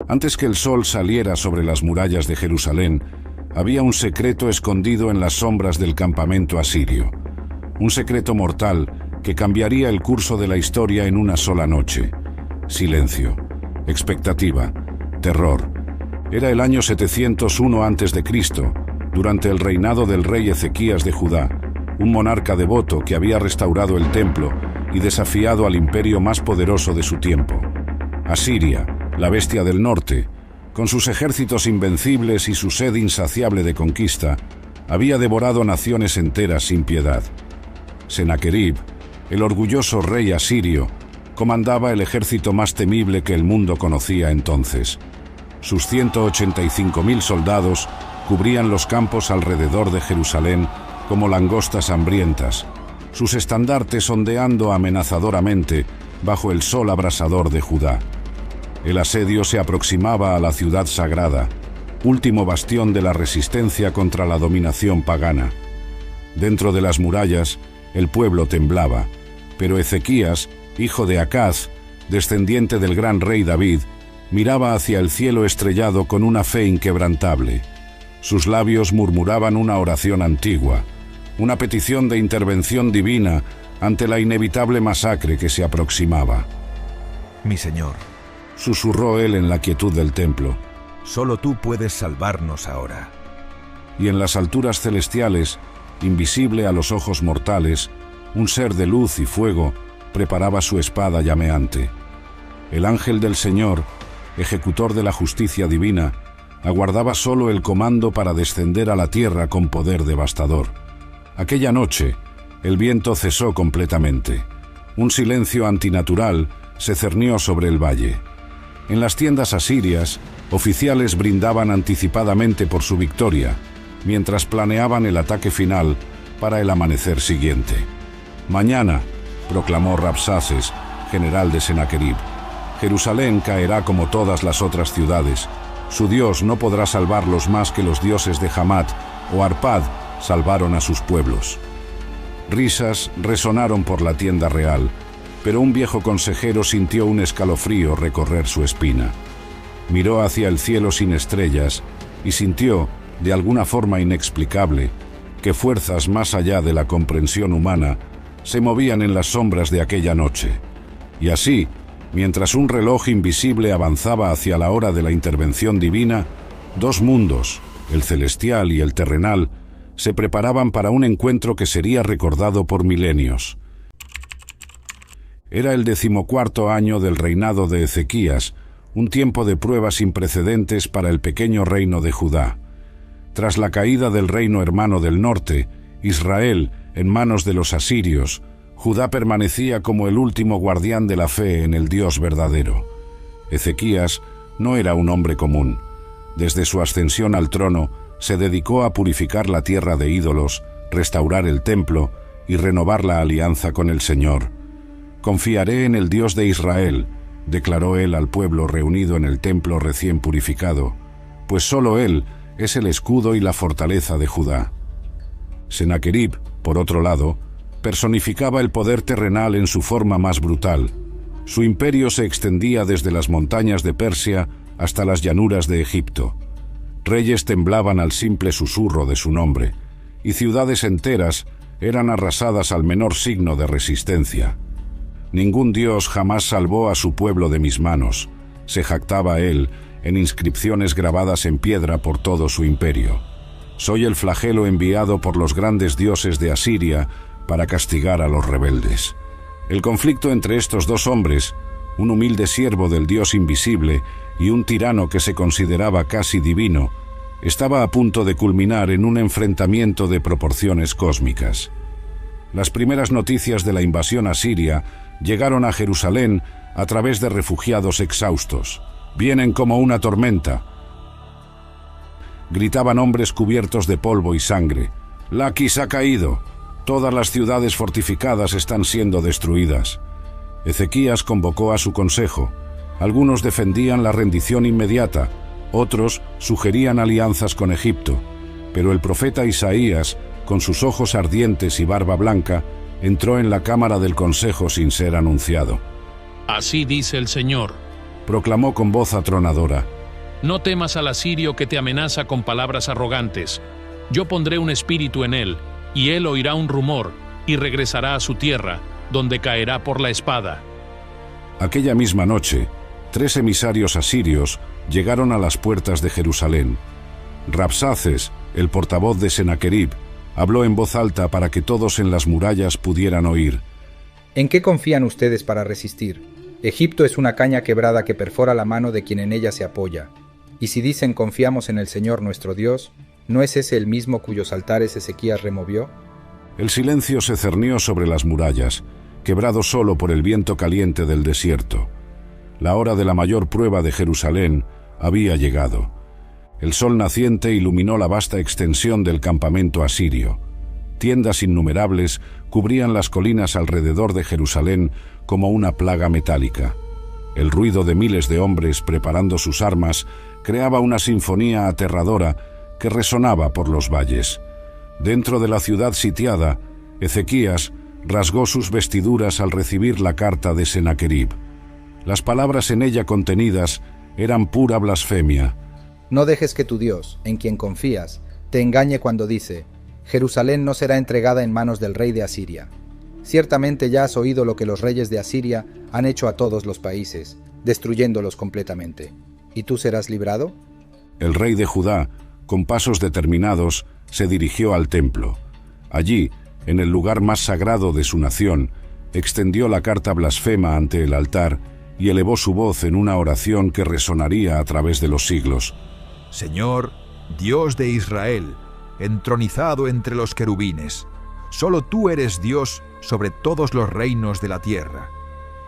Antes que el sol saliera sobre las murallas de Jerusalén, había un secreto escondido en las sombras del campamento asirio. Un secreto mortal que cambiaría el curso de la historia en una sola noche. Silencio, expectativa, terror. Era el año 701 a.C., durante el reinado del rey Ezequías de Judá, un monarca devoto que había restaurado el templo y desafiado al imperio más poderoso de su tiempo. Asiria, la bestia del norte, con sus ejércitos invencibles y su sed insaciable de conquista, había devorado naciones enteras sin piedad. Senaquerib, el orgulloso rey asirio, comandaba el ejército más temible que el mundo conocía entonces. Sus 185.000 soldados cubrían los campos alrededor de Jerusalén como langostas hambrientas, sus estandartes ondeando amenazadoramente bajo el sol abrasador de Judá. El asedio se aproximaba a la ciudad sagrada, último bastión de la resistencia contra la dominación pagana. Dentro de las murallas, el pueblo temblaba, pero Ezequías, hijo de Acaz, descendiente del gran rey David, miraba hacia el cielo estrellado con una fe inquebrantable. Sus labios murmuraban una oración antigua, una petición de intervención divina ante la inevitable masacre que se aproximaba. Mi señor, susurró él en la quietud del templo, solo tú puedes salvarnos ahora. Y en las alturas celestiales, invisible a los ojos mortales, un ser de luz y fuego preparaba su espada llameante. El ángel del Señor, ejecutor de la justicia divina, aguardaba solo el comando para descender a la tierra con poder devastador. Aquella noche, el viento cesó completamente. Un silencio antinatural se cernió sobre el valle. En las tiendas asirias, oficiales brindaban anticipadamente por su victoria, mientras planeaban el ataque final para el amanecer siguiente. Mañana, proclamó Rabsaces, general de Senaquerib, Jerusalén caerá como todas las otras ciudades. Su Dios no podrá salvarlos más que los dioses de Hamat o Arpad salvaron a sus pueblos. Risas resonaron por la tienda real, pero un viejo consejero sintió un escalofrío recorrer su espina. Miró hacia el cielo sin estrellas y sintió, de alguna forma inexplicable, que fuerzas más allá de la comprensión humana se movían en las sombras de aquella noche. Y así, mientras un reloj invisible avanzaba hacia la hora de la intervención divina, dos mundos, el celestial y el terrenal, se preparaban para un encuentro que sería recordado por milenios. Era el 14º año del reinado de Ezequías, un tiempo de pruebas sin precedentes para el pequeño reino de Judá. Tras la caída del reino hermano del norte, Israel, en manos de los asirios, Judá permanecía como el último guardián de la fe en el Dios verdadero. Ezequías no era un hombre común. Desde su ascensión al trono, se dedicó a purificar la tierra de ídolos, restaurar el templo y renovar la alianza con el Señor. «Confiaré en el Dios de Israel», declaró él al pueblo reunido en el templo recién purificado, «pues solo Él es el escudo y la fortaleza de Judá». Senaquerib, por otro lado, personificaba el poder terrenal en su forma más brutal. Su imperio se extendía desde las montañas de Persia hasta las llanuras de Egipto. Reyes temblaban al simple susurro de su nombre, y ciudades enteras eran arrasadas al menor signo de resistencia. «Ningún dios jamás salvó a su pueblo de mis manos», se jactaba él en inscripciones grabadas en piedra por todo su imperio. «Soy el flagelo enviado por los grandes dioses de Asiria para castigar a los rebeldes». El conflicto entre estos dos hombres, un humilde siervo del Dios invisible y un tirano que se consideraba casi divino, estaba a punto de culminar en un enfrentamiento de proporciones cósmicas. Las primeras noticias de la invasión asiria llegaron a Jerusalén a través de refugiados exhaustos. «Vienen como una tormenta», gritaban hombres cubiertos de polvo y sangre. «Laquis ha caído. Todas las ciudades fortificadas están siendo destruidas». Ezequías convocó a su consejo. Algunos defendían la rendición inmediata, otros sugerían alianzas con Egipto, pero el profeta Isaías, con sus ojos ardientes y barba blanca, entró en la cámara del consejo sin ser anunciado. Así dice el Señor: proclamó con voz atronadora: No temas al asirio que te amenaza con palabras arrogantes. Yo pondré un espíritu en él, y él oirá un rumor, y regresará a su tierra, donde caerá por la espada. Aquella misma noche, 3 emisarios asirios llegaron a las puertas de Jerusalén. Rabsaces, el portavoz de Senaquerib, habló en voz alta para que todos en las murallas pudieran oír. ¿En qué confían ustedes para resistir? Egipto es una caña quebrada que perfora la mano de quien en ella se apoya. Y si dicen confiamos en el Señor nuestro Dios, ¿no es ese el mismo cuyos altares Ezequías removió? El silencio se cernió sobre las murallas, quebrado solo por el viento caliente del desierto. La hora de la mayor prueba de Jerusalén había llegado. El sol naciente iluminó la vasta extensión del campamento asirio. Tiendas innumerables cubrían las colinas alrededor de Jerusalén como una plaga metálica. El ruido de miles de hombres preparando sus armas creaba una sinfonía aterradora que resonaba por los valles. Dentro de la ciudad sitiada, Ezequías rasgó sus vestiduras al recibir la carta de Senaquerib. Las palabras en ella contenidas eran pura blasfemia. No dejes que tu Dios, en quien confías, te engañe cuando dice: Jerusalén no será entregada en manos del rey de Asiria. Ciertamente ya has oído lo que los reyes de Asiria han hecho a todos los países, destruyéndolos completamente. ¿Y tú serás librado? El rey de Judá, con pasos determinados, se dirigió al templo. Allí, en el lugar más sagrado de su nación, extendió la carta blasfema ante el altar y elevó su voz en una oración que resonaría a través de los siglos. Señor, Dios de Israel, entronizado entre los querubines, solo tú eres Dios sobre todos los reinos de la tierra.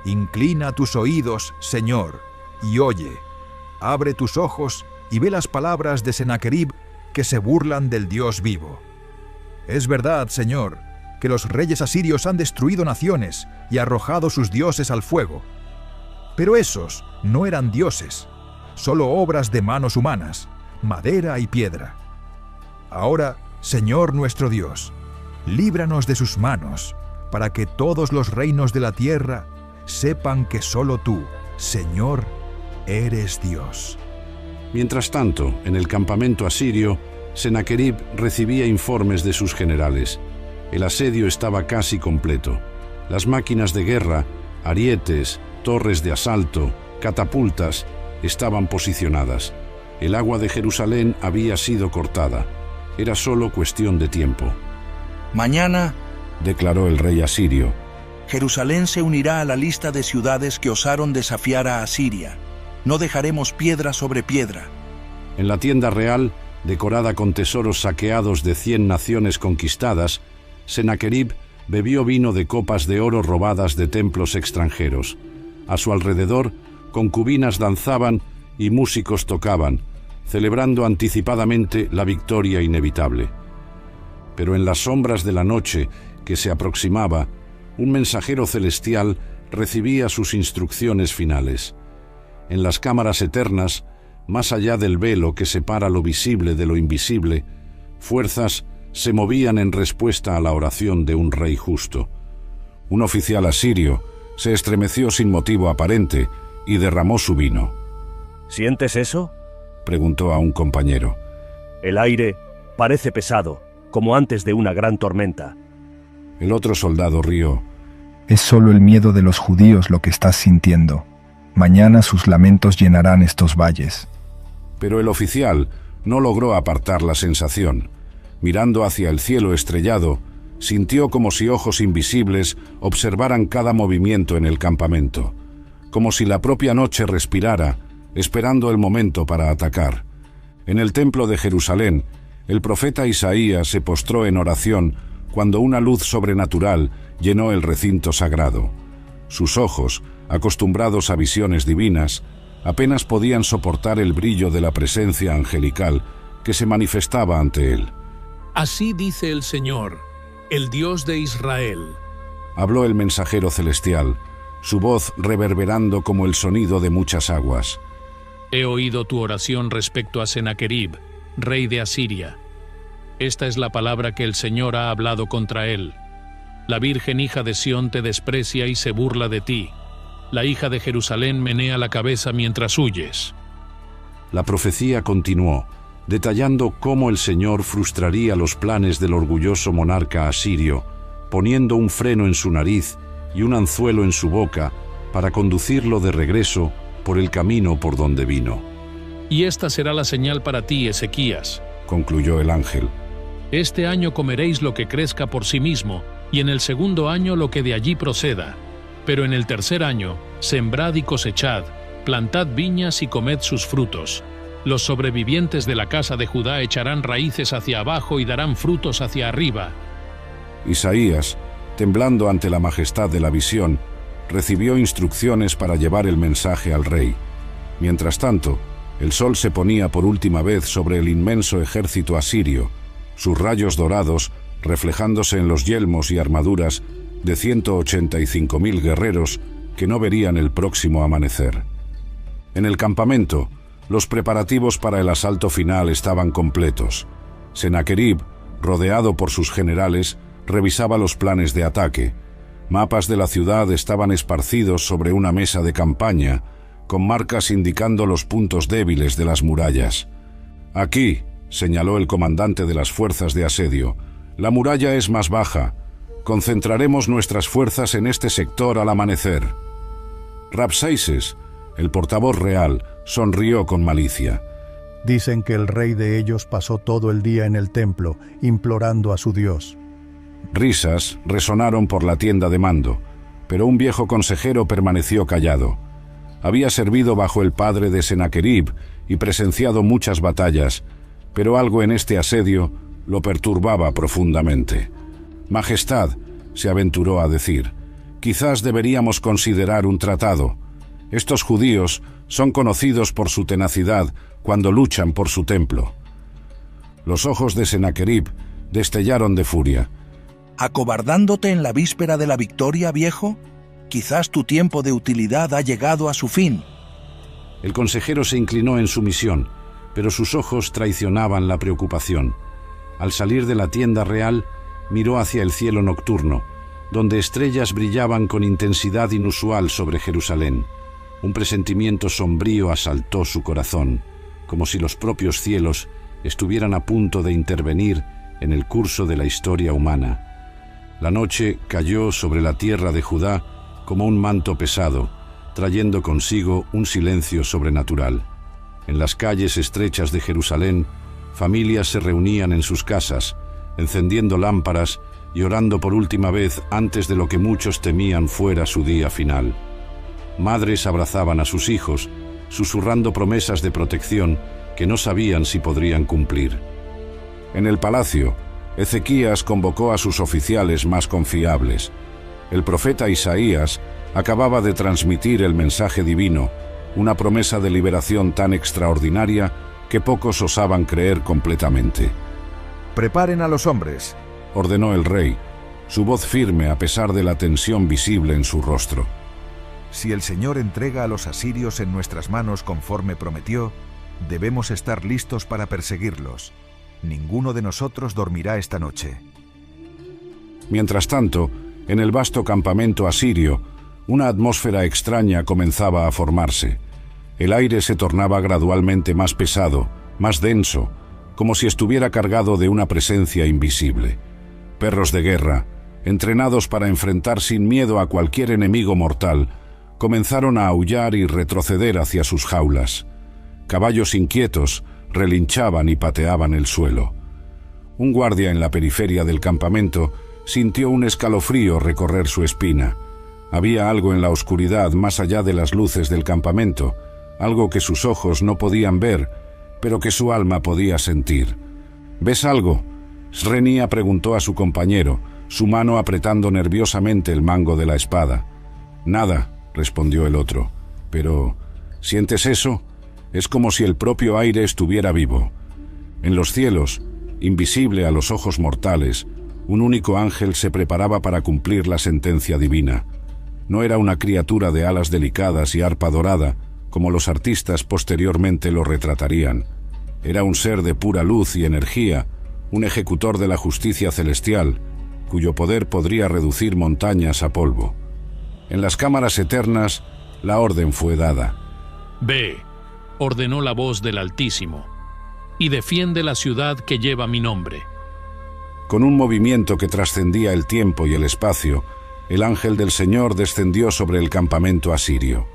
Inclina tus oídos, Señor, y oye. Abre tus ojos y ve las palabras de Senaquerib que se burlan del Dios vivo. Es verdad, Señor, que los reyes asirios han destruido naciones y arrojado sus dioses al fuego. Pero esos no eran dioses, solo obras de manos humanas, madera y piedra. Ahora, Señor nuestro Dios, líbranos de sus manos, para que todos los reinos de la tierra sepan que solo tú, Señor, eres Dios. Mientras tanto, en el campamento asirio, Senaquerib recibía informes de sus generales. El asedio estaba casi completo. Las máquinas de guerra, arietes, torres de asalto, catapultas, estaban posicionadas. El agua de Jerusalén había sido cortada. Era solo cuestión de tiempo. Mañana, declaró el rey asirio, Jerusalén se unirá a la lista de ciudades que osaron desafiar a Asiria. No dejaremos piedra sobre piedra. En la tienda real, decorada con tesoros saqueados de 100 naciones conquistadas, Senaquerib bebió vino de copas de oro robadas de templos extranjeros. A su alrededor, concubinas danzaban y músicos tocaban, celebrando anticipadamente la victoria inevitable. Pero en las sombras de la noche que se aproximaba, un mensajero celestial recibía sus instrucciones finales. En las cámaras eternas, más allá del velo que separa lo visible de lo invisible, fuerzas se movían en respuesta a la oración de un rey justo. Un oficial asirio se estremeció sin motivo aparente y derramó su vino. ¿Sientes eso?, preguntó a un compañero. El aire parece pesado, como antes de una gran tormenta. El otro soldado rió. Es solo el miedo de los judíos lo que estás sintiendo. Mañana sus lamentos llenarán estos valles. Pero el oficial no logró apartar la sensación. Mirando hacia el cielo estrellado, sintió como si ojos invisibles observaran cada movimiento en el campamento, como si la propia noche respirara, esperando el momento para atacar. En el templo de Jerusalén, el profeta Isaías se postró en oración cuando una luz sobrenatural llenó el recinto sagrado. Sus ojos, acostumbrados a visiones divinas, apenas podían soportar el brillo de la presencia angelical que se manifestaba ante él. Así dice el Señor, el Dios de Israel. Habló el mensajero celestial, su voz reverberando como el sonido de muchas aguas. He oído tu oración respecto a Senaquerib, rey de Asiria. Esta es la palabra que el Señor ha hablado contra él. La Virgen hija de Sión te desprecia y se burla de ti. la hija de Jerusalén menea la cabeza mientras huyes. La profecía continuó, detallando cómo el Señor frustraría los planes del orgulloso monarca asirio, poniendo un freno en su nariz y un anzuelo en su boca para conducirlo de regreso por el camino por donde vino. Y esta será la señal para ti, Ezequías, concluyó el ángel. Este año comeréis lo que crezca por sí mismo, y en el segundo año lo que de allí proceda. Pero en el tercer año, sembrad y cosechad, plantad viñas y comed sus frutos. Los sobrevivientes de la casa de Judá echarán raíces hacia abajo y darán frutos hacia arriba. Isaías, temblando ante la majestad de la visión, recibió instrucciones para llevar el mensaje al rey. Mientras tanto, el sol se ponía por última vez sobre el inmenso ejército asirio, sus rayos dorados reflejándose en los yelmos y armaduras de 185.000 guerreros que no verían el próximo amanecer. En el campamento, los preparativos para el asalto final estaban completos. Sennacherib, rodeado por sus generales, revisaba los planes de ataque. Mapas de la ciudad estaban esparcidos sobre una mesa de campaña, con marcas indicando los puntos débiles de las murallas. «Aquí», señaló el comandante de las fuerzas de asedio, «la muralla es más baja. Concentraremos nuestras fuerzas en este sector al amanecer». Rabsaises, el portavoz real, sonrió con malicia. Dicen que el rey de ellos pasó todo el día en el templo, implorando a su Dios. Risas resonaron por la tienda de mando, pero un viejo consejero permaneció callado. Había servido bajo el padre de Sennacherib y presenciado muchas batallas, pero algo en este asedio lo perturbaba profundamente. «Majestad», se aventuró a decir, «quizás deberíamos considerar un tratado. Estos judíos son conocidos por su tenacidad cuando luchan por su templo». Los ojos de Sennacherib destellaron de furia. ¿Acobardándote en la víspera de la victoria, viejo? Quizás tu tiempo de utilidad ha llegado a su fin. El consejero se inclinó en sumisión, pero sus ojos traicionaban la preocupación. Al salir de la tienda real, miró hacia el cielo nocturno, donde estrellas brillaban con intensidad inusual sobre Jerusalén. Un presentimiento sombrío asaltó su corazón, como si los propios cielos estuvieran a punto de intervenir en el curso de la historia humana. La noche cayó sobre la tierra de Judá como un manto pesado, trayendo consigo un silencio sobrenatural. En las calles estrechas de Jerusalén, familias se reunían en sus casas, encendiendo lámparas y orando por última vez antes de lo que muchos temían fuera su día final. Madres abrazaban a sus hijos, susurrando promesas de protección que no sabían si podrían cumplir. En el palacio, Ezequías convocó a sus oficiales más confiables. El profeta Isaías acababa de transmitir el mensaje divino, una promesa de liberación tan extraordinaria que pocos osaban creer completamente. «Preparen a los hombres», ordenó el rey, su voz firme a pesar de la tensión visible en su rostro. «Si el Señor entrega a los asirios en nuestras manos conforme prometió, debemos estar listos para perseguirlos. Ninguno de nosotros dormirá esta noche». Mientras tanto, en el vasto campamento asirio, una atmósfera extraña comenzaba a formarse. El aire se tornaba gradualmente más pesado, más denso, como si estuviera cargado de una presencia invisible. Perros de guerra, entrenados para enfrentar sin miedo a cualquier enemigo mortal, comenzaron a aullar y retroceder hacia sus jaulas. Caballos inquietos relinchaban y pateaban el suelo. Un guardia en la periferia del campamento sintió un escalofrío recorrer su espina. Había algo en la oscuridad más allá de las luces del campamento, algo que sus ojos no podían ver, pero que su alma podía sentir. «¿Ves algo?», Srenia preguntó a su compañero, su mano apretando nerviosamente el mango de la espada. «Nada», respondió el otro. «Pero, ¿sientes eso? Es como si el propio aire estuviera vivo». En los cielos, invisible a los ojos mortales, un único ángel se preparaba para cumplir la sentencia divina. No era una criatura de alas delicadas y arpa dorada, como los artistas posteriormente lo retratarían. Era un ser de pura luz y energía, un ejecutor de la justicia celestial, cuyo poder podría reducir montañas a polvo. En las cámaras eternas, La orden fue dada. Ve, ordenó la voz del Altísimo, y defiende la ciudad que lleva mi nombre. Con un movimiento que trascendía el tiempo y el espacio, el ángel del Señor descendió sobre el campamento asirio.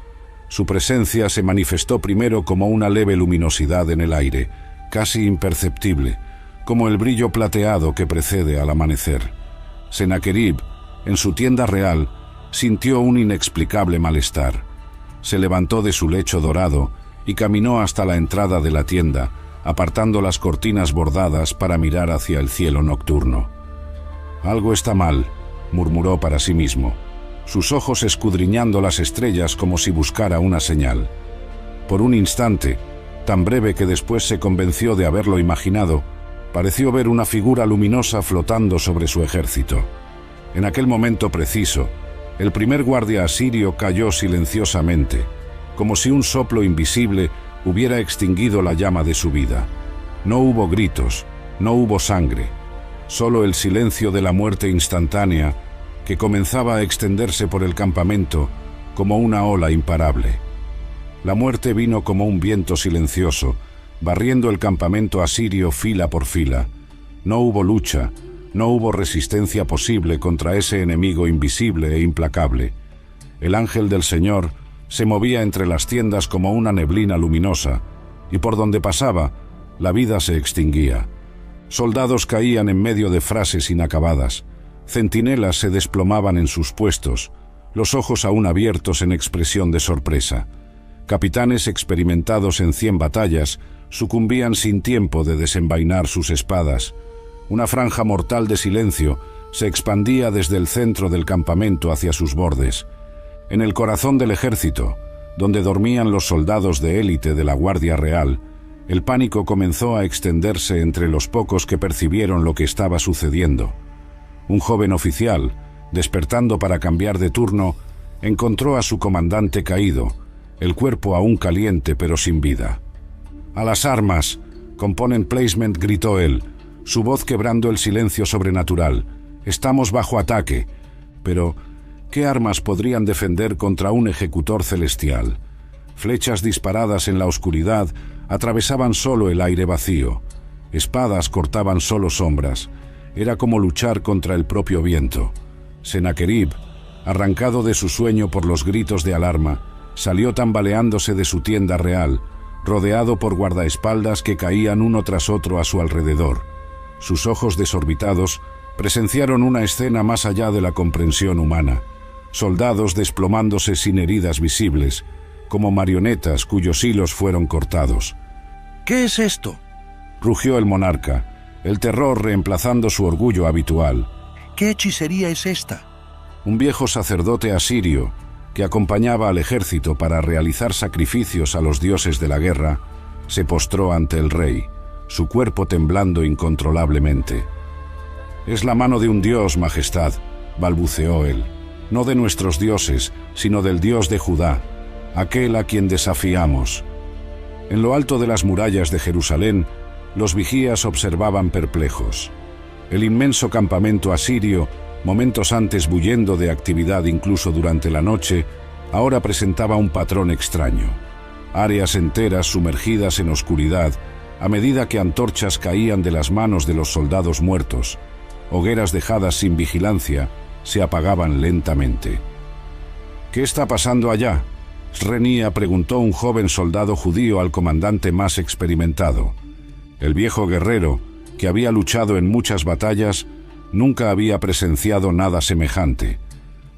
Su presencia se manifestó primero como una leve luminosidad en el aire, casi imperceptible, como el brillo plateado que precede al amanecer. Sennacherib, en su tienda real, sintió un inexplicable malestar. Se levantó de su lecho dorado y caminó hasta la entrada de la tienda, apartando las cortinas bordadas para mirar hacia el cielo nocturno. «Algo está mal», murmuró para sí mismo, sus ojos escudriñando las estrellas como si buscara una señal. Por un instante, tan breve que después se convenció de haberlo imaginado, pareció ver una figura luminosa flotando sobre su ejército. En aquel momento preciso, el primer guardia asirio cayó silenciosamente, como si un soplo invisible hubiera extinguido la llama de su vida. No hubo gritos, no hubo sangre, solo el silencio de la muerte instantánea que comenzaba a extenderse por el campamento como una ola imparable. La muerte vino como un viento silencioso, barriendo el campamento asirio fila por fila. No hubo lucha, no hubo resistencia posible contra ese enemigo invisible e implacable. El ángel del Señor se movía entre las tiendas como una neblina luminosa, y por donde pasaba, la vida se extinguía. Soldados caían en medio de frases inacabadas, centinelas se desplomaban en sus puestos, los ojos aún abiertos en expresión de sorpresa. Capitanes experimentados en 100 batallas sucumbían sin tiempo de desenvainar sus espadas. Una franja mortal de silencio se expandía desde el centro del campamento hacia sus bordes. En el corazón del ejército, donde dormían los soldados de élite de la Guardia Real, el pánico comenzó a extenderse entre los pocos que percibieron lo que estaba sucediendo. Un joven oficial, despertando para cambiar de turno, encontró a su comandante caído, el cuerpo aún caliente pero sin vida. «¡A las armas!», «Componen placement», gritó él, su voz quebrando el silencio sobrenatural. «Estamos bajo ataque». Pero ¿qué armas podrían defender contra un ejecutor celestial? Flechas disparadas en la oscuridad atravesaban solo el aire vacío. Espadas cortaban solo sombras. Era como luchar contra el propio viento. Sennacherib, arrancado de su sueño por los gritos de alarma, salió tambaleándose de su tienda real, rodeado por guardaespaldas que caían uno tras otro a su alrededor. Sus ojos desorbitados presenciaron una escena más allá de la comprensión humana. Soldados desplomándose sin heridas visibles, como marionetas cuyos hilos fueron cortados. ¿Qué es esto?, rugió el monarca, el terror reemplazando su orgullo habitual. ¿Qué hechicería es esta? Un viejo sacerdote asirio, que acompañaba al ejército para realizar sacrificios a los dioses de la guerra, se postró ante el rey, su cuerpo temblando incontrolablemente. «Es la mano de un dios, majestad», balbuceó él, «no de nuestros dioses, sino del Dios de Judá, aquel a quien desafiamos». En lo alto de las murallas de Jerusalén, los vigías observaban perplejos. El inmenso campamento asirio, momentos antes bullendo de actividad incluso durante la noche, ahora presentaba un patrón extraño. Áreas enteras sumergidas en oscuridad, a medida que antorchas caían de las manos de los soldados muertos, hogueras dejadas sin vigilancia, se apagaban lentamente. «¿Qué está pasando allá?», Srenia preguntó un joven soldado judío al comandante más experimentado. El viejo guerrero, que había luchado en muchas batallas, nunca había presenciado nada semejante,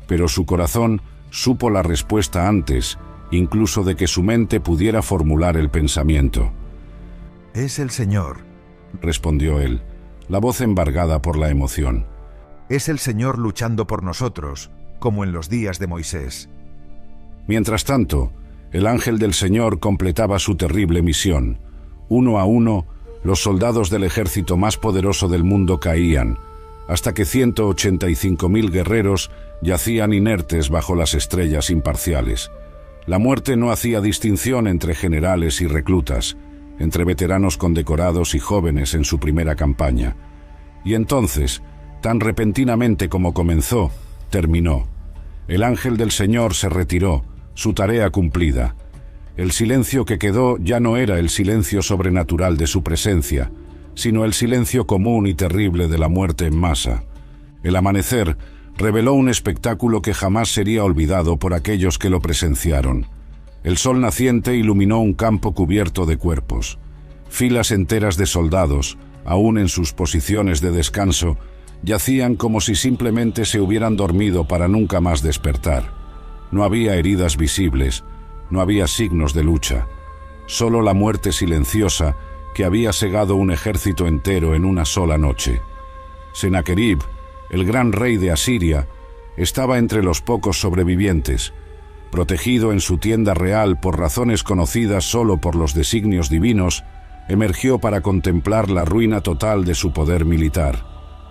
pero su corazón supo la respuesta antes, incluso de que su mente pudiera formular el pensamiento. «Es el Señor», respondió él, la voz embargada por la emoción. «Es el Señor luchando por nosotros, como en los días de Moisés». Mientras tanto, el ángel del Señor completaba su terrible misión. Uno a uno, los soldados del ejército más poderoso del mundo caían, hasta que 185.000 guerreros yacían inertes bajo las estrellas imparciales. La muerte no hacía distinción entre generales y reclutas, entre veteranos condecorados y jóvenes en su primera campaña. Y entonces, tan repentinamente como comenzó, terminó. El ángel del Señor se retiró, su tarea cumplida. El silencio que quedó ya no era el silencio sobrenatural de su presencia, sino el silencio común y terrible de la muerte en masa. El amanecer reveló un espectáculo que jamás sería olvidado por aquellos que lo presenciaron. El sol naciente iluminó un campo cubierto de cuerpos. Filas enteras de soldados, aún en sus posiciones de descanso, yacían como si simplemente se hubieran dormido para nunca más despertar. No había heridas visibles, no había signos de lucha, solo la muerte silenciosa que había segado un ejército entero en una sola noche. Sennacherib, el gran rey de Asiria, estaba entre los pocos sobrevivientes, protegido en su tienda real por razones conocidas solo por los designios divinos. Emergió para contemplar la ruina total de su poder militar.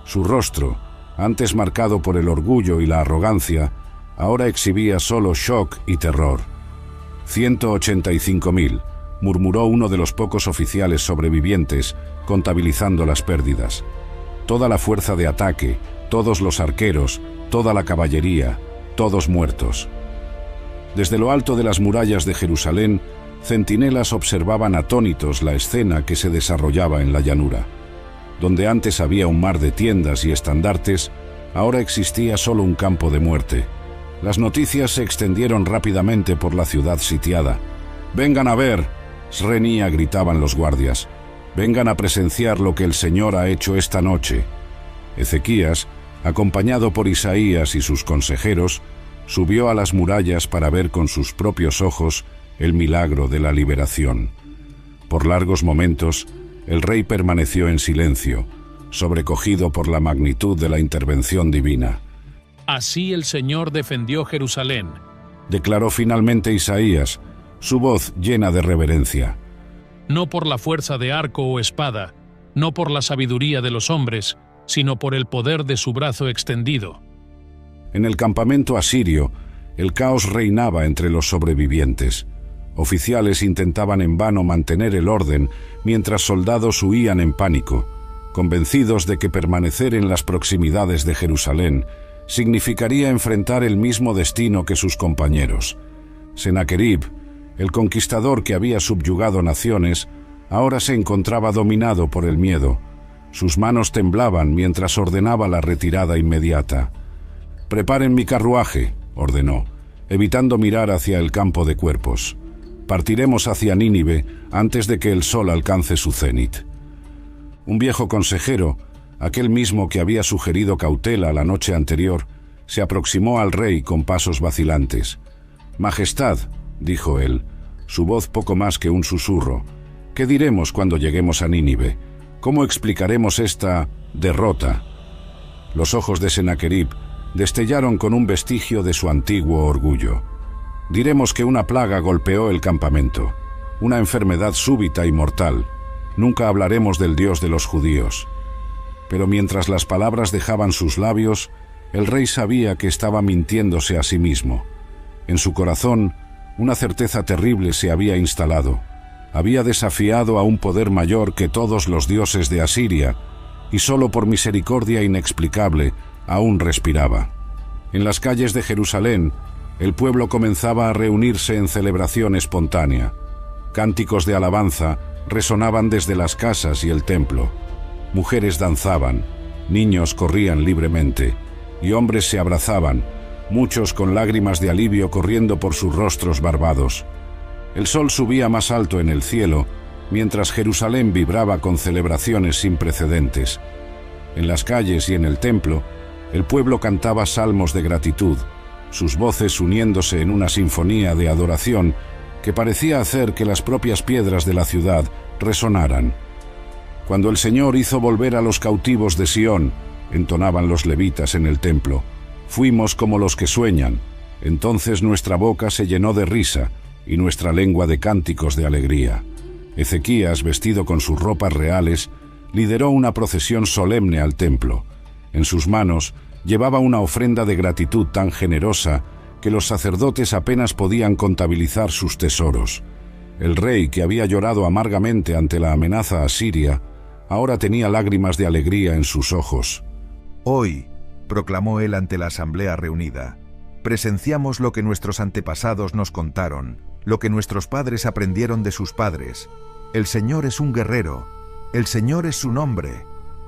Su rostro, antes marcado por el orgullo y la arrogancia, ahora exhibía solo shock y terror. 185.000, murmuró uno de los pocos oficiales sobrevivientes, contabilizando las pérdidas. Toda la fuerza de ataque, todos los arqueros, toda la caballería, todos muertos. Desde lo alto de las murallas de Jerusalén, centinelas observaban atónitos la escena que se desarrollaba en la llanura. Donde antes había un mar de tiendas y estandartes, ahora existía solo un campo de muerte. Las noticias se extendieron rápidamente por la ciudad sitiada. «¡Vengan a ver!», srenía gritaban los guardias. «¡Vengan a presenciar lo que el Señor ha hecho esta noche!». Ezequías, acompañado por Isaías y sus consejeros, subió a las murallas para ver con sus propios ojos el milagro de la liberación. Por largos momentos, el rey permaneció en silencio, sobrecogido por la magnitud de la intervención divina. Así el Señor defendió Jerusalén, declaró finalmente Isaías, su voz llena de reverencia. No por la fuerza de arco o espada, no por la sabiduría de los hombres, sino por el poder de su brazo extendido. En el campamento asirio, el caos reinaba entre los sobrevivientes. Oficiales intentaban en vano mantener el orden mientras soldados huían en pánico, convencidos de que permanecer en las proximidades de Jerusalén significaría enfrentar el mismo destino que sus compañeros. Sennacherib, el conquistador que había subyugado naciones, ahora se encontraba dominado por el miedo. Sus manos temblaban mientras ordenaba la retirada inmediata. «Preparen mi carruaje», ordenó, evitando mirar hacia el campo de cuerpos. «Partiremos hacia Nínive antes de que el sol alcance su cenit». Un viejo consejero, aquel mismo que había sugerido cautela la noche anterior, se aproximó al rey con pasos vacilantes. «Majestad», dijo él, su voz poco más que un susurro, «¿qué diremos cuando lleguemos a Nínive? ¿Cómo explicaremos esta derrota?» Los ojos de Sennacherib destellaron con un vestigio de su antiguo orgullo. «Diremos que una plaga golpeó el campamento, una enfermedad súbita y mortal. Nunca hablaremos del Dios de los judíos». Pero mientras las palabras dejaban sus labios, el rey sabía que estaba mintiéndose a sí mismo. En su corazón, una certeza terrible se había instalado. Había desafiado a un poder mayor que todos los dioses de Asiria, y solo por misericordia inexplicable aún respiraba. En las calles de Jerusalén, el pueblo comenzaba a reunirse en celebración espontánea. Cánticos de alabanza resonaban desde las casas y el templo. Mujeres danzaban, niños corrían libremente, y hombres se abrazaban, muchos con lágrimas de alivio corriendo por sus rostros barbados. El sol subía más alto en el cielo, mientras Jerusalén vibraba con celebraciones sin precedentes. En las calles y en el templo, el pueblo cantaba salmos de gratitud, sus voces uniéndose en una sinfonía de adoración que parecía hacer que las propias piedras de la ciudad resonaran. Cuando el Señor hizo volver a los cautivos de Sión, entonaban los levitas en el templo, fuimos como los que sueñan. Entonces nuestra boca se llenó de risa y nuestra lengua de cánticos de alegría. Ezequías, vestido con sus ropas reales, lideró una procesión solemne al templo. En sus manos llevaba una ofrenda de gratitud tan generosa que los sacerdotes apenas podían contabilizar sus tesoros. El rey, que había llorado amargamente ante la amenaza asiria, ahora tenía lágrimas de alegría en sus ojos. Hoy, proclamó él ante la asamblea reunida, Presenciamos lo que nuestros antepasados nos contaron, lo que nuestros padres aprendieron de sus padres. El Señor es un guerrero, el Señor es su nombre.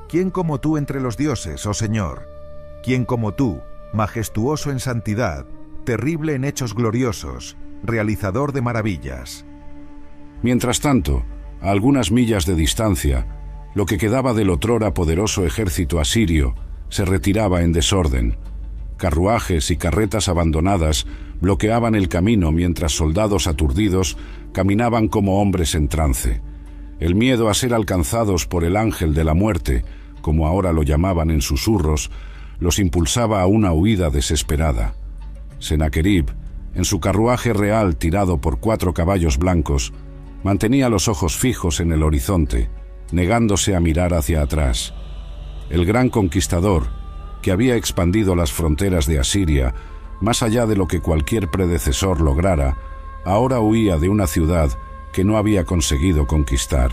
¿Quién como tú entre los dioses, oh Señor? ¿Quién como tú, majestuoso en santidad, terrible en hechos gloriosos, realizador de maravillas? Mientras tanto, a algunas millas de distancia, lo que quedaba del otrora poderoso ejército asirio se retiraba en desorden. Carruajes y carretas abandonadas bloqueaban el camino mientras soldados aturdidos caminaban como hombres en trance. El miedo a ser alcanzados por el ángel de la muerte, como ahora lo llamaban en susurros, los impulsaba a una huida desesperada. Sennacherib, en su carruaje real tirado por 4 caballos blancos, mantenía los ojos fijos en el horizonte, negándose a mirar hacia atrás. El gran conquistador, que había expandido las fronteras de Asiria más allá de lo que cualquier predecesor lograra, ahora huía de una ciudad que no había conseguido conquistar.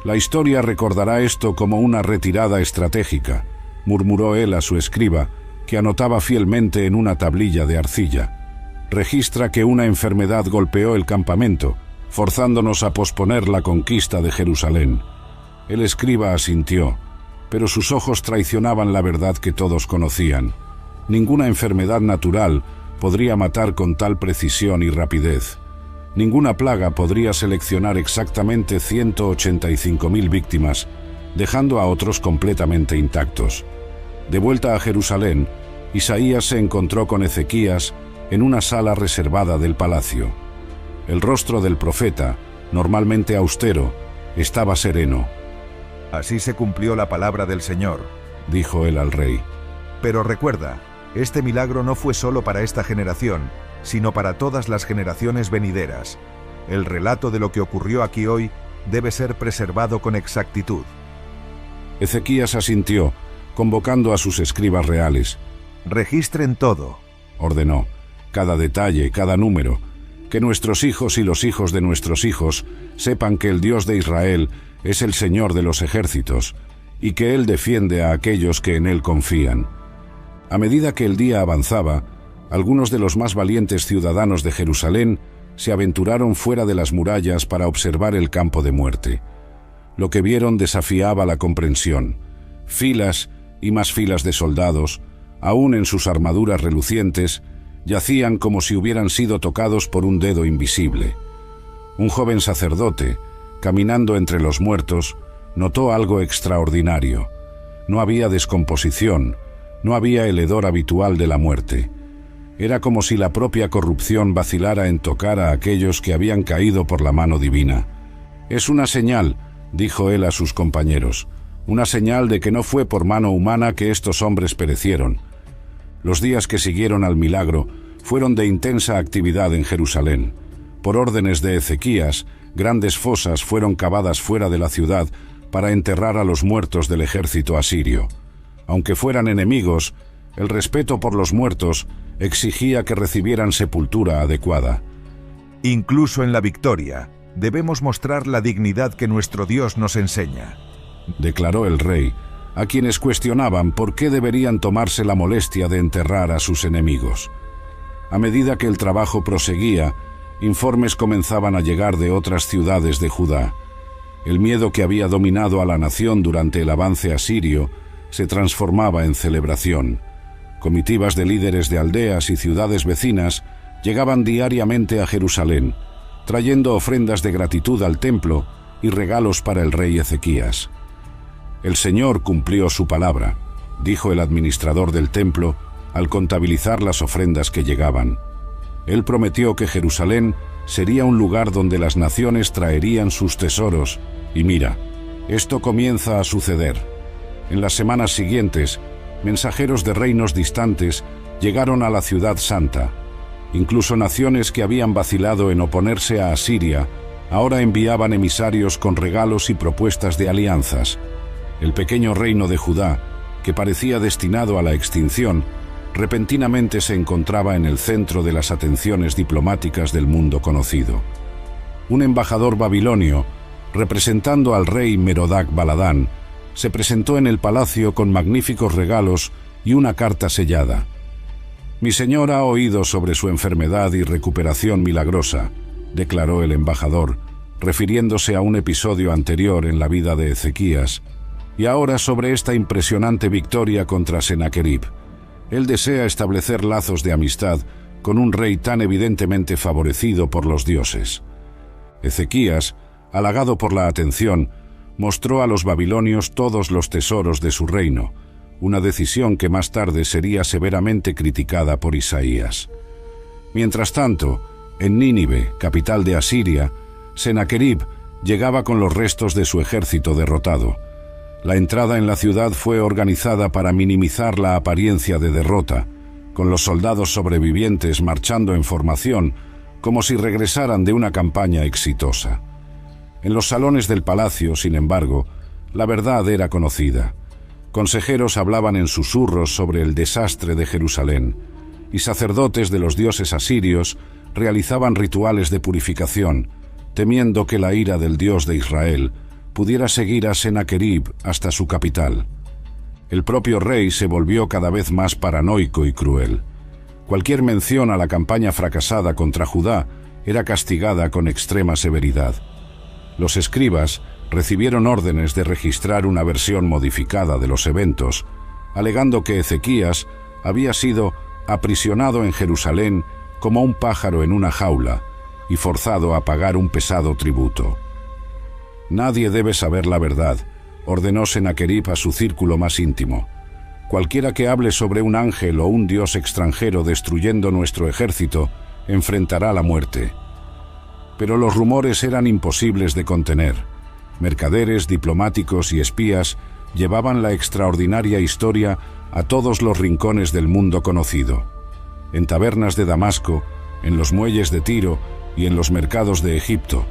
La historia recordará esto como una retirada estratégica, murmuró él a su escriba, que anotaba fielmente en una tablilla de arcilla. Registra que una enfermedad golpeó el campamento, forzándonos a posponer la conquista de Jerusalén. El escriba asintió, pero sus ojos traicionaban la verdad que todos conocían. Ninguna enfermedad natural podría matar con tal precisión y rapidez. Ninguna plaga podría seleccionar exactamente 185.000 víctimas, dejando a otros completamente intactos. De vuelta a Jerusalén, Isaías se encontró con Ezequías en una sala reservada del palacio. El rostro del profeta, normalmente austero, estaba sereno. Así se cumplió la palabra del Señor, dijo él al rey. Pero recuerda, este milagro no fue solo para esta generación, sino para todas las generaciones venideras. El relato de lo que ocurrió aquí hoy debe ser preservado con exactitud. Ezequías asintió, convocando a sus escribas reales. Registren todo, ordenó, cada detalle, cada número, que nuestros hijos y los hijos de nuestros hijos sepan que el Dios de Israel es el Señor de los ejércitos, y que Él defiende a aquellos que en Él confían. A medida que el día avanzaba, algunos de los más valientes ciudadanos de Jerusalén se aventuraron fuera de las murallas para observar el campo de muerte. Lo que vieron desafiaba la comprensión. Filas y más filas de soldados, aún en sus armaduras relucientes, yacían como si hubieran sido tocados por un dedo invisible. Un joven sacerdote, caminando entre los muertos, notó algo extraordinario. No había descomposición, no había el hedor habitual de la muerte. Era como si la propia corrupción vacilara en tocar a aquellos que habían caído por la mano divina. «Es una señal», dijo él a sus compañeros, «una señal de que no fue por mano humana que estos hombres perecieron». Los días que siguieron al milagro fueron de intensa actividad en Jerusalén. Por órdenes de Ezequías, grandes fosas fueron cavadas fuera de la ciudad para enterrar a los muertos del ejército asirio. Aunque fueran enemigos, el respeto por los muertos exigía que recibieran sepultura adecuada. Incluso en la victoria, debemos mostrar la dignidad que nuestro Dios nos enseña, declaró el rey, a quienes cuestionaban por qué deberían tomarse la molestia de enterrar a sus enemigos. A medida que el trabajo proseguía, informes comenzaban a llegar de otras ciudades de Judá. El miedo que había dominado a la nación durante el avance asirio se transformaba en celebración. Comitivas de líderes de aldeas y ciudades vecinas llegaban diariamente a Jerusalén, trayendo ofrendas de gratitud al templo y regalos para el rey Ezequías. «El Señor cumplió su palabra», dijo el administrador del templo al contabilizar las ofrendas que llegaban. Él prometió que Jerusalén sería un lugar donde las naciones traerían sus tesoros, y mira, esto comienza a suceder. En las semanas siguientes, mensajeros de reinos distantes llegaron a la ciudad santa. Incluso naciones que habían vacilado en oponerse a Asiria, ahora enviaban emisarios con regalos y propuestas de alianzas. El pequeño reino de Judá, que parecía destinado a la extinción, repentinamente se encontraba en el centro de las atenciones diplomáticas del mundo conocido. Un embajador babilonio, representando al rey Merodach Baladán, se presentó en el palacio con magníficos regalos y una carta sellada. «Mi señor ha oído sobre su enfermedad y recuperación milagrosa», declaró el embajador, refiriéndose a un episodio anterior en la vida de Ezequías, y ahora sobre esta impresionante victoria contra Sennacherib. Él desea establecer lazos de amistad con un rey tan evidentemente favorecido por los dioses. Ezequías, halagado por la atención, mostró a los babilonios todos los tesoros de su reino, una decisión que más tarde sería severamente criticada por Isaías. Mientras tanto, en Nínive, capital de Asiria, Sennacherib llegaba con los restos de su ejército derrotado. La entrada en la ciudad fue organizada para minimizar la apariencia de derrota, con los soldados sobrevivientes marchando en formación, como si regresaran de una campaña exitosa. En los salones del palacio, sin embargo, la verdad era conocida. Consejeros hablaban en susurros sobre el desastre de Jerusalén, y sacerdotes de los dioses asirios realizaban rituales de purificación, temiendo que la ira del Dios de Israel pudiera seguir a Sennacherib hasta su capital. El propio rey se volvió cada vez más paranoico y cruel. Cualquier mención a la campaña fracasada contra Judá era castigada con extrema severidad. Los escribas recibieron órdenes de registrar una versión modificada de los eventos, alegando que Ezequías había sido aprisionado en Jerusalén como un pájaro en una jaula y forzado a pagar un pesado tributo. «Nadie debe saber la verdad», ordenó Sennacherib a su círculo más íntimo. «Cualquiera que hable sobre un ángel o un dios extranjero destruyendo nuestro ejército enfrentará la muerte». Pero los rumores eran imposibles de contener. Mercaderes, diplomáticos y espías llevaban la extraordinaria historia a todos los rincones del mundo conocido. En tabernas de Damasco, en los muelles de Tiro y en los mercados de Egipto,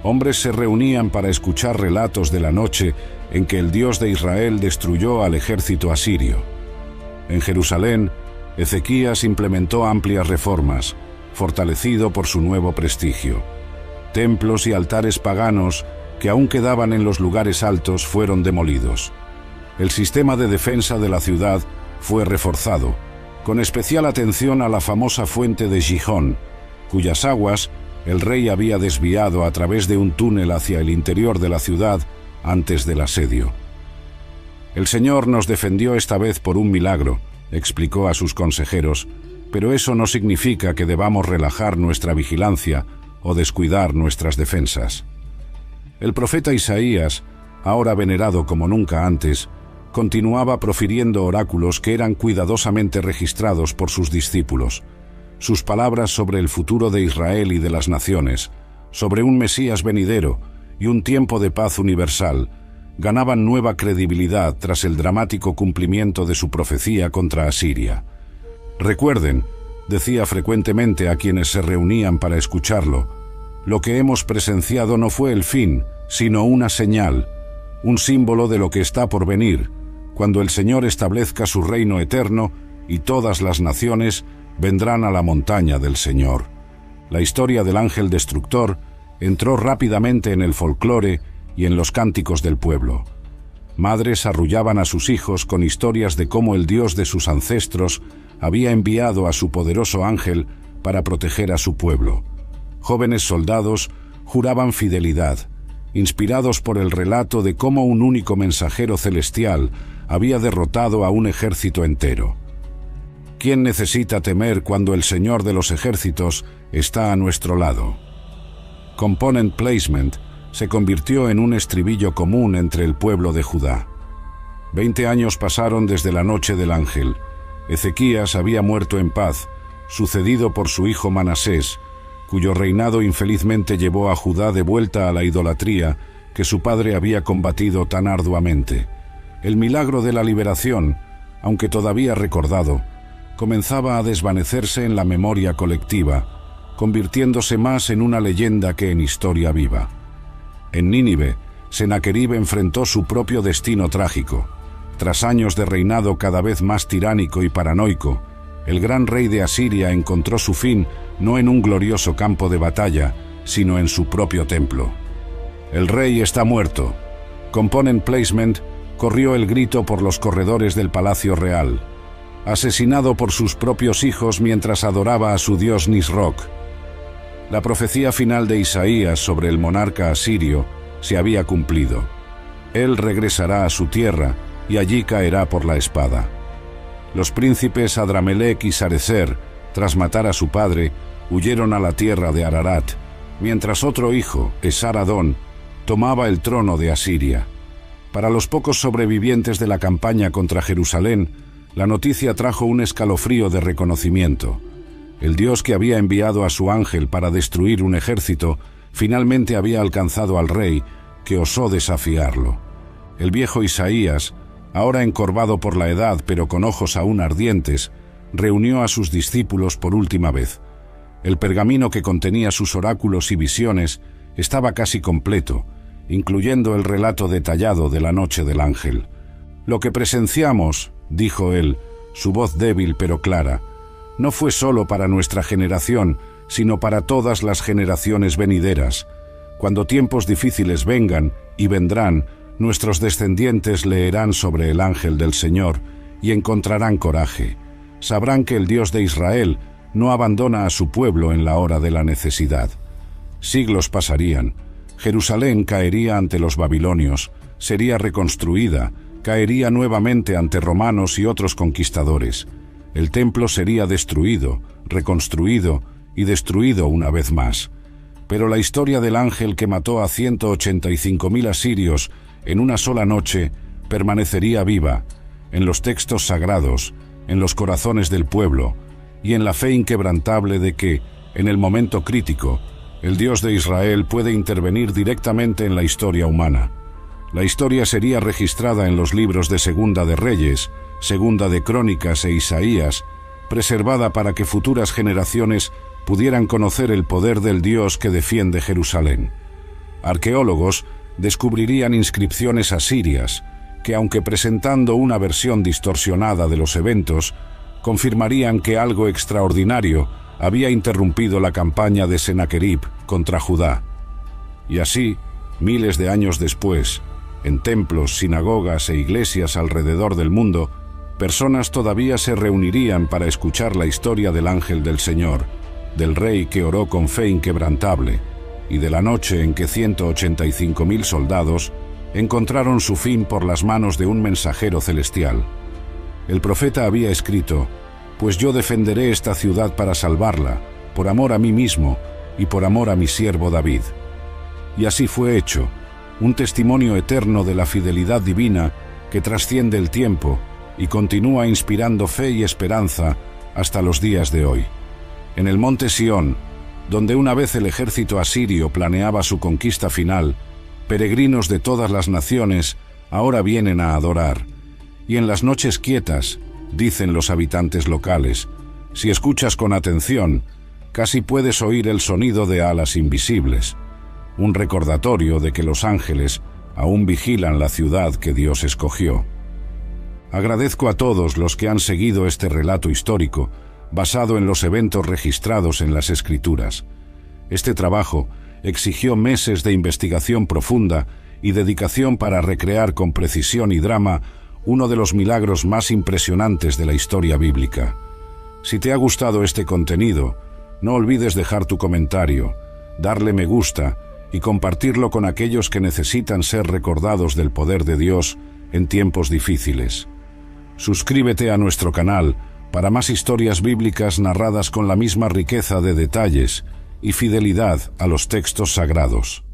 hombres se reunían para escuchar relatos de la noche en que el Dios de Israel destruyó al ejército asirio. En Jerusalén, Ezequías implementó amplias reformas, fortalecido por su nuevo prestigio. Templos y altares paganos que aún quedaban en los lugares altos fueron demolidos. El sistema de defensa de la ciudad fue reforzado, con especial atención a la famosa fuente de Gijón, cuyas aguas el rey había desviado a través de un túnel hacia el interior de la ciudad antes del asedio. «El Señor nos defendió esta vez por un milagro», explicó a sus consejeros, «pero eso no significa que debamos relajar nuestra vigilancia o descuidar nuestras defensas». El profeta Isaías, ahora venerado como nunca antes, continuaba profiriendo oráculos que eran cuidadosamente registrados por sus discípulos. Sus palabras sobre el futuro de Israel y de las naciones, sobre un Mesías venidero y un tiempo de paz universal, ganaban nueva credibilidad tras el dramático cumplimiento de su profecía contra Asiria. «Recuerden», decía frecuentemente a quienes se reunían para escucharlo, «lo que hemos presenciado no fue el fin, sino una señal, un símbolo de lo que está por venir, cuando el Señor establezca su reino eterno y todas las naciones vendrán a la montaña del Señor». La historia del ángel destructor entró rápidamente en el folclore y en los cánticos del pueblo. Madres arrullaban a sus hijos con historias de cómo el Dios de sus ancestros había enviado a su poderoso ángel para proteger a su pueblo. Jóvenes soldados juraban fidelidad, inspirados por el relato de cómo un único mensajero celestial había derrotado a un ejército entero. ¿Quién necesita temer cuando el Señor de los ejércitos está a nuestro lado? Component Placement se convirtió en un estribillo común entre el pueblo de Judá. 20 años pasaron desde la noche del ángel. Ezequías había muerto en paz, sucedido por su hijo Manasés, cuyo reinado infelizmente llevó a Judá de vuelta a la idolatría que su padre había combatido tan arduamente. El milagro de la liberación, aunque todavía recordado, comenzaba a desvanecerse en la memoria colectiva, convirtiéndose más en una leyenda que en historia viva. En Nínive, Sennacherib enfrentó su propio destino trágico. Tras años de reinado cada vez más tiránico y paranoico, el gran rey de Asiria encontró su fin no en un glorioso campo de batalla, sino en su propio templo. «El rey está muerto». Component Placement corrió el grito por los corredores del Palacio Real. asesinado por sus propios hijos mientras adoraba a su dios Nisroch. La profecía final de Isaías sobre el monarca asirio se había cumplido. Él regresará a su tierra y allí caerá por la espada. Los príncipes Adramelech y Sarecer, tras matar a su padre, huyeron a la tierra de Ararat, mientras otro hijo, Esar-Adón, tomaba el trono de Asiria. Para los pocos sobrevivientes de la campaña contra Jerusalén, la noticia trajo un escalofrío de reconocimiento. El Dios que había enviado a su ángel para destruir un ejército, finalmente había alcanzado al rey, que osó desafiarlo. El viejo Isaías, ahora encorvado por la edad pero con ojos aún ardientes, reunió a sus discípulos por última vez. El pergamino que contenía sus oráculos y visiones estaba casi completo, incluyendo el relato detallado de la noche del ángel. «Lo que presenciamos», dijo él, su voz débil pero clara, «no fue solo para nuestra generación, sino para todas las generaciones venideras. Cuando tiempos difíciles vengan, y vendrán, nuestros descendientes leerán sobre el ángel del Señor y encontrarán coraje. Sabrán que el Dios de Israel no abandona a su pueblo en la hora de la necesidad». Siglos pasarían. Jerusalén caería ante los babilonios, sería reconstruida, caería nuevamente ante romanos y otros conquistadores. El templo sería destruido, reconstruido y destruido una vez más. Pero la historia del ángel que mató a 185.000 asirios en una sola noche permanecería viva, en los textos sagrados, en los corazones del pueblo, y en la fe inquebrantable de que, en el momento crítico, el Dios de Israel puede intervenir directamente en la historia humana. La historia sería registrada en los libros de Segunda de Reyes, Segunda de Crónicas e Isaías, preservada para que futuras generaciones pudieran conocer el poder del Dios que defiende Jerusalén. Arqueólogos descubrirían inscripciones asirias que, aunque presentando una versión distorsionada de los eventos, confirmarían que algo extraordinario había interrumpido la campaña de Sennacherib contra Judá. Y así, miles de años después, en templos, sinagogas e iglesias alrededor del mundo, personas todavía se reunirían para escuchar la historia del ángel del Señor, del rey que oró con fe inquebrantable, y de la noche en que 185.000 soldados encontraron su fin por las manos de un mensajero celestial. El profeta había escrito: «Pues yo defenderé esta ciudad para salvarla, por amor a mí mismo y por amor a mi siervo David». Y así fue hecho, un testimonio eterno de la fidelidad divina que trasciende el tiempo y continúa inspirando fe y esperanza hasta los días de hoy. En el monte Sión, donde una vez el ejército asirio planeaba su conquista final, peregrinos de todas las naciones ahora vienen a adorar. Y en las noches quietas, dicen los habitantes locales, si escuchas con atención, casi puedes oír el sonido de alas invisibles, un recordatorio de que los ángeles aún vigilan la ciudad que Dios escogió. Agradezco a todos los que han seguido este relato histórico, basado en los eventos registrados en las Escrituras. Este trabajo exigió meses de investigación profunda y dedicación para recrear con precisión y drama uno de los milagros más impresionantes de la historia bíblica. Si te ha gustado este contenido, no olvides dejar tu comentario, darle me gusta y compartirlo con aquellos que necesitan ser recordados del poder de Dios en tiempos difíciles. Suscríbete a nuestro canal para más historias bíblicas narradas con la misma riqueza de detalles y fidelidad a los textos sagrados.